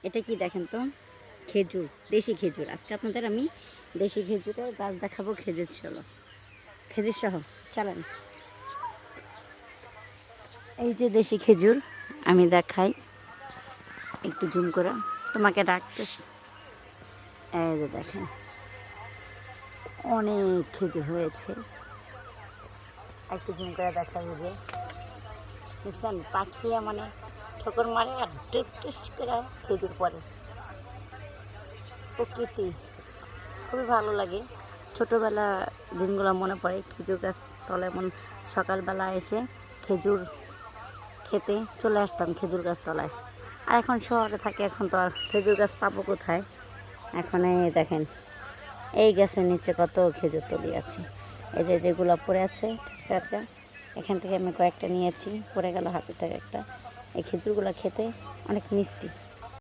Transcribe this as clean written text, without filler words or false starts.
এটা কি দেখেন তো, খেজুর, দেশি খেজুর। আজকে আপনাদের আমি দেশি খেজুরের গাছ দেখাবো। খেজুর চলো, খেজুর সহ চালান। এই যে দেশি খেজুর আমি দেখাই একটু জুম করে, তোমাকে ডাকতেছি। এই যে দেখেন অনেক খেজুর হয়েছে, একটু জুম করে দেখাই। যে দেখছেন পাখি মানে ঠোকর মারে আর টুস করে খেজুর পড়ে। প্রকৃতি খুবই ভালো লাগে। ছোটোবেলা দিনগুলো মনে পড়ে। খেজুর গাছ তলে এমন সকালবেলা এসে খেজুর খেতে চলে আসতাম খেজুর গাছ তলায়। আর এখন শহরে থাকে, এখন তো আর খেজুর গাছ পাবো কোথায়। এখন এই দেখেন এই গাছের নিচে কত খেজুর তলি আছে। এই যে যেগুলো পড়ে আছে টাটকা, এখান থেকে আমি কয়েকটা নিয়েছি, পড়ে গেল হাতে থেকে একটা। এই খেজুরগুলো খেতে অনেক মিষ্টি।